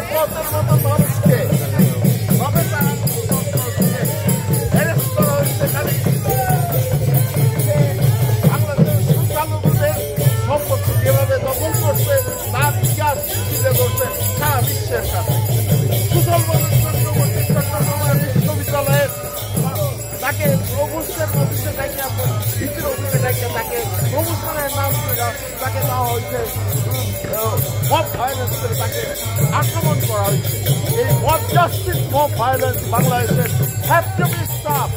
পথের মতো মানুষকে অ্যারেস্ট করা হয়েছে। বাংলাদেশের সংখ্যালঘুদের সম্পত্তি যেভাবে দখল করছে তার ইতিহাস তুলে ধরছে সারা বিশ্বের কাছে। কুশল চক্রবর্তী চট্টগ্রাম বিশ্ববিদ্যালয়ের তাকে প্রভূষণের অফিসে ডাকিয়া ভিত্তির অফিসে ডাকিয়া তাকে প্রভূষণের নাম করে তাকে দেওয়া হয়েছে মব ভায়োলেন্স করে তাকে আক্রমণ করা হয়েছে। এই মব জাস্টিস মব ভায়োলেন্স বাংলাদেশের have to be stop.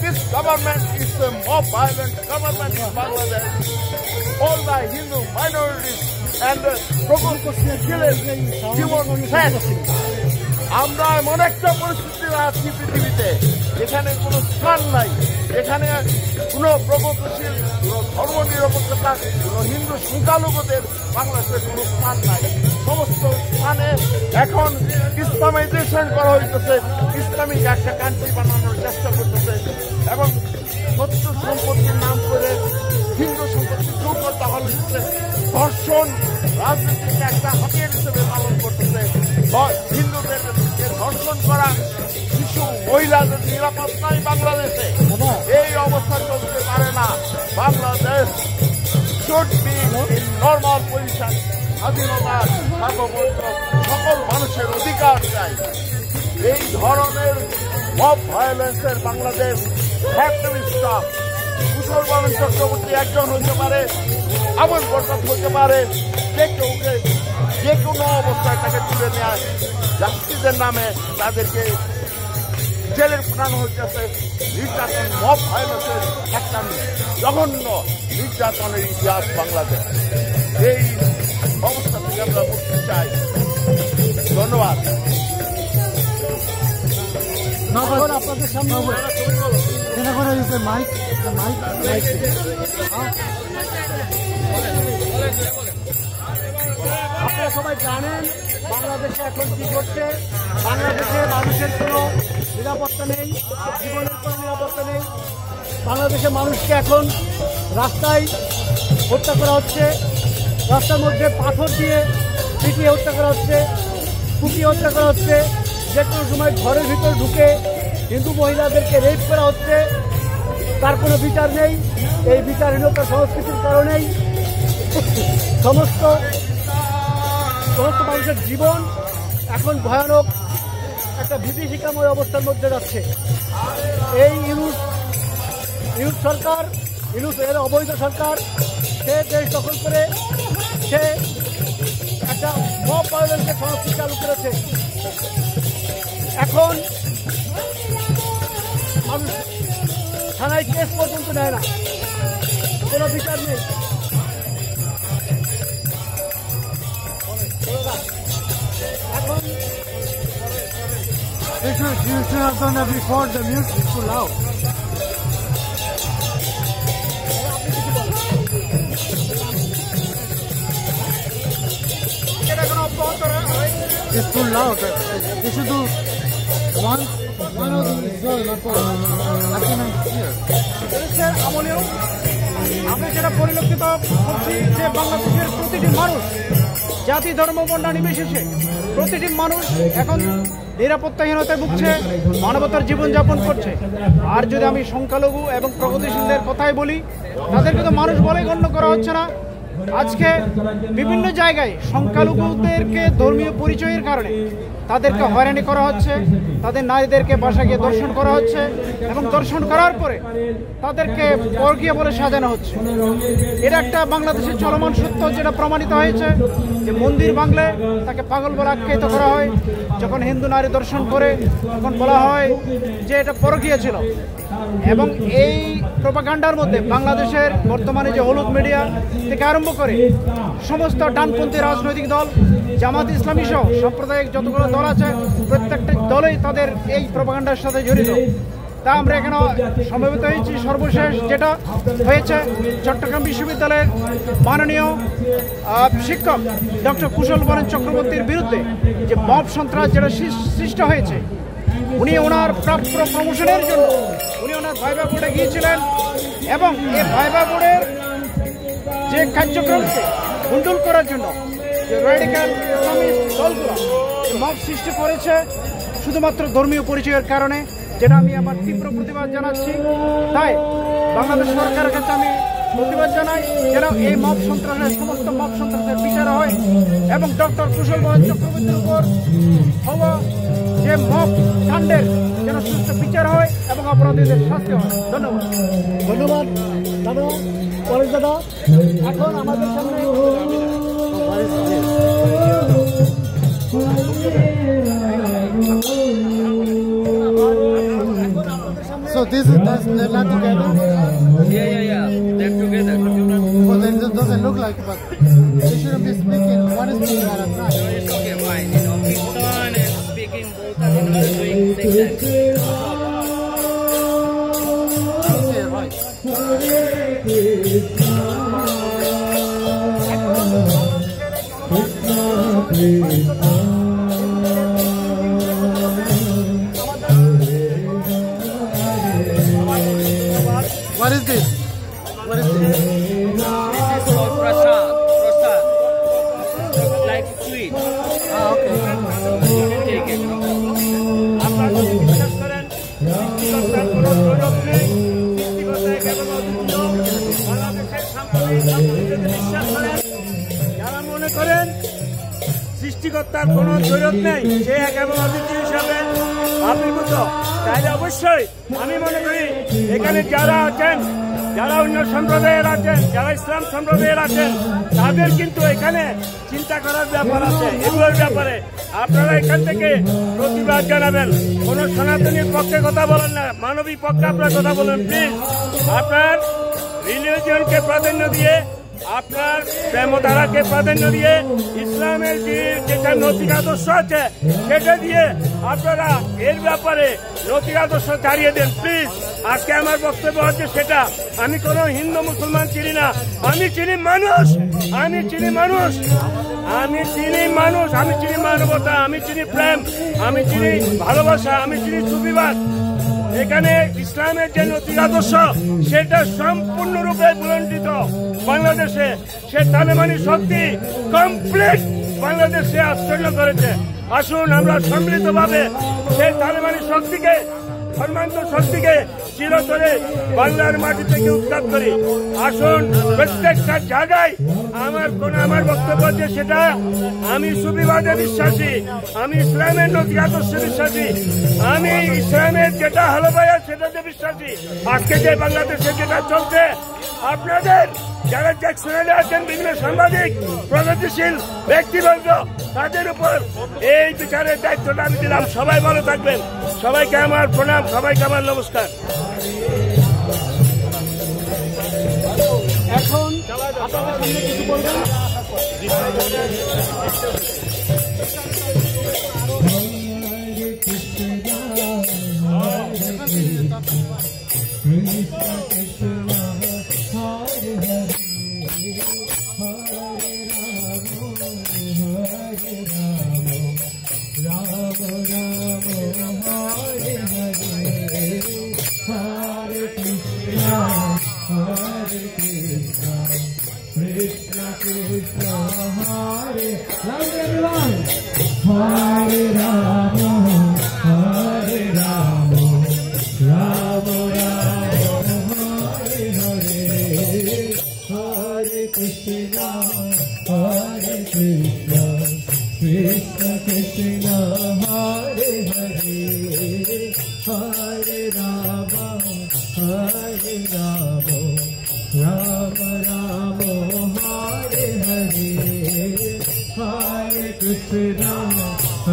This government is a mob violent government in Bangladesh. All the Hindu minorities and জীবন শেষ। আমরা এমন একটা পরিস্থিতি আছি পৃথিবীতে যেখানে কোনো স্থান নাই, যেখানে কোনো প্রগতিশীল, কোনো ধর্মনিরপেক্ষতা, কোনো হিন্দু সংখ্যালঘুদের বাংলাদেশের কোনো স্থান নাই। সমস্ত স্থানে এখন ইসলামাইজেশন করা হইতেছে, ইসলামিক একটা কান্ট্রি বানানোর চেষ্টা করতেছে এবং সত্য সম্পত্তির নাম করে হিন্দু সম্পত্তি যৌথ দখল হচ্ছে, ধর্ষণ রাজনীতিকে একটা হাতিয়ার হিসেবে পালন করতেছে। হিন্দুদেরকে ধর্ষণ করা, শিশু মহিলাদের নিরাপদ নাই বাংলাদেশে। এই অবস্থা চলতে পারে না। Bangladesh should be in normal position. স্বাধীনতা, সার্বভৌমত্ব, সকল মানুষের অধিকার চাই। এই ধরনের মব ভায়োলেন্সের Bangladesh have to be stop. Kushal Baran Chakraborty একজন হতে পারে, আমল বরকত হতে পারে, যে কোনো অবস্থায় তাকে তুলে নেয় জাস্টিসের নামে তাদেরকে জেলে পাঠানো হচ্ছে। নির্যাতন মব ভায়োলেন্সের একটা জঘন্য নির্যাতনের ইতিহাস বাংলাদেশ। এই অবস্থা থেকে আমরা মুক্তি চাই। ধন্যবাদ। আপনাদের সামনে আপনারা সবাই জানেন বাংলাদেশে এখন কি ঘটছে। বাংলাদেশে মানুষের কোনো নিরাপত্তা নেই, জীবনের কোনো নিরাপত্তা নেই। বাংলাদেশের মানুষকে এখন রাস্তায় হত্যা করা হচ্ছে, রাস্তার মধ্যে পাথর দিয়ে পিটিয়ে হত্যা করা হচ্ছে, কুপিয়ে হত্যা করা হচ্ছে। যে কোনো সময় ঘরের ভিতর ঢুকে হিন্দু মহিলাদেরকে রেপ করা হচ্ছে, তার কোনো বিচার নেই। এই বিচারহীনতা সংস্কৃতির কারণেই সমস্ত মানুষের জীবন এখন ভয়ানক একটা বিভীষিকাময় অবস্থার মধ্যে যাচ্ছে। এই ইউথ সরকার, এর অবৈধ সরকার, সে দেশ দখল করে সে একটা মব ভায়োলেন্সের সংস্কৃতি চালু করেছে। এখন মানুষ থানায় কেস পর্যন্ত নেয় না, কোনো বিচার নেই। এখন you should have done that before. The music is too loud. It's too loud. They should do one of আমরা যেটা পরিলক্ষিত করছি যে বাংলাদেশের প্রতিটি মানুষ, জাতি ধর্ম বর্ণ নির্বিশেষে প্রতিটি মানুষ এখন নিরাপত্তাহীনতায় ভুগছে, মানবতার জীবনযাপন করছে। আর যদি আমি সংখ্যালঘু এবং প্রগতিশীলদের কথাই বলি, তাদেরকে তো মানুষ বলেই গণ্য করা হচ্ছে না। আজকে বিভিন্ন জায়গায় সংখ্যালঘুদেরকে ধর্মীয় পরিচয়ের কারণে তাদেরকে হয়রানি করা হচ্ছে, তাদের নারীদেরকে বাসায় গিয়ে দর্শন করা হচ্ছে এবং দর্শন করার পরে তাদেরকে পরকীয়া বলে সাজানো হচ্ছে। এটা একটা বাংলাদেশের চলমান সত্য, যেটা প্রমাণিত হয়েছে যে মন্দির ভাঙলে তাকে পাগল বলে আখ্যায়িত করা হয়। যখন হিন্দু নারী দর্শন করে তখন বলা হয় যে এটা পরকীয়া ছিল। এবং এই প্রোপাগান্ডার মধ্যে বাংলাদেশের বর্তমানে যে হলুদ মিডিয়া থেকে আরম্ভ করে সমস্ত ডানপন্থী রাজনৈতিক দল, জামাত ইসলামী সহ সাম্প্রদায়িক যতগুলো দল আছে, প্রত্যেকটা দলই তাদের এই প্রোপাগান্ডার সাথে জড়িত। তা আমরা এখানে সমবেত হয়েছি। সর্বশেষ যেটা হয়েছে, চট্টগ্রাম বিশ্ববিদ্যালয়ের মাননীয় শিক্ষক ডক্টর কুশল বরণ চক্রবর্তীর বিরুদ্ধে যে মব সন্ত্রাস যেটা সৃষ্টি হয়েছে, উনি ওনার প্রাপ্য প্রমোশনের জন্য উনি ওনার ভাইবা বোর্ডে গিয়েছিলেন এবং এই ভাইবা বোর্ডের যে কার্যক্রমকে ভণ্ডুল করার জন্য যে রেডিক্যাল ইসলামিস্ট দলগুলো মব সৃষ্টি করেছে শুধুমাত্র ধর্মীয় পরিচয়ের কারণে, যেটা আমি আমার তীব্র প্রতিবাদ জানাচ্ছি। তাই বাংলাদেশ সরকারের কাছে আমি প্রতিবাদ জানাই যেন এই মব সন্ত্রাসের সমস্ত মব সন্ত্রাসের বিচার হয় এবং ডক্টর কুশল বরণ চক্রবর্তীর উপর হওয়া যে মব কাণ্ডের যেন সুষ্ঠু বিচার হয় এবং অপরাধীদের শাস্তি হয়। ধন্যবাদ। ধন্যবাদ দাদা, পরেশ দাদা। এখন আমাদের সামনে So they're not together? Yeah. They're together. Well, then it doesn't look like, but they shouldn't be speaking. One is speaking at a time. It's okay, fine. You know, Piston and speaking both are doing same time. Okay, right. What is this? What is this? This is called prasad. Prasad. Like sweet. Ah, okay. Take it. আপনারা যদি বিশ্বাস করেন সৃষ্টিকর্তার কোনো প্রয়োগ নেই, সৃষ্টিকর্তায় কেবল অদ্বিতীয়, বাংলাদেশের সাম্প্রদায়িক সম্প্রীতিতে বিশ্বাস করেন, যারা মনে করেন সৃষ্টিকর্তার কোনো জরুরত নেই, সে কেবল অদ্বিতীয় হিসাবে আবির্ভূত, তাহলে অবশ্যই আমি মনে করি এখানে যারা আছেন, যারা অন্য সম্প্রদায়ের আছেন, যারা ইসলাম সম্প্রদায়ের আছেন, তাদের কিন্তু এখানে চিন্তা করার ব্যাপার আছে। এগুলোর ব্যাপারে আপনারা এখান থেকে প্রতিবাদ জানাবেন। কোন সনাতনীর পক্ষে কথা বলেন না, মানবিক পক্ষে আপনার কথা বলেন প্লিজ। আপনার রিলিজিয়নকে প্রাধান্য দিয়ে, আপনার প্রেমধারাকে প্রাধান্য দিয়ে, ইসলামের যেটা নৈতিক আদর্শ আছে সেটা দিয়ে আপনারা এর ব্যাপারে নৈতিক আদর্শ ছাড়িয়ে দেন প্লিজ। আজকে আমার বক্তব্য হচ্ছে সেটা, আমি কোনো হিন্দু মুসলমান চিনি না, আমি চিনি মানুষ, আমি চিনি মানুষ, আমি চিনি মানুষ, আমি চিনি মানবতা, আমি চিনি প্রেম, আমি চিনি ভালোবাসা, আমি চিনি সুবিবাদ। এখানে ইসলামের যে নৈতিক আদর্শ সেটা সম্পূর্ণরূপে বুলন্ডিত বাংলাদেশে। সে তালেবানি শক্তি কমপ্লিট বাংলাদেশে আশ্চর্য করেছে। আসুন আমরা সম্মিলিতভাবে সেই তালেবানি শক্তিকে, ধর্মান্ত শক্তিকে চিরতরে বাংলার মাটি থেকে উৎখাত করি। আসুন প্রত্যেকটা জায়গায় আমার বক্তব্য যে সেটা, আমি সুবিবাদে বিশ্বাসী, আমি ইসলামের নৈতিক আদর্শে বিশ্বাসী, আমি ইসলামের যেটা হালবায়া সেটাতে বিশ্বাসী। আজকে যে বাংলাদেশে যেটা চলছে, আপনাদের যারা চ্যানেলে আছেন, বিভিন্ন সাংবাদিক, প্রগতিশীল ব্যক্তিবর্গ, তাদের উপর এই বিচারের দায়িত্বটা আমি দিলাম। সবাই ভালো থাকবেন, সবাইকে আমার প্রণাম, সবাইকে আমার নমস্কার। এখন আপনাদের সামনে কিছু বলবেন?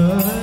Hare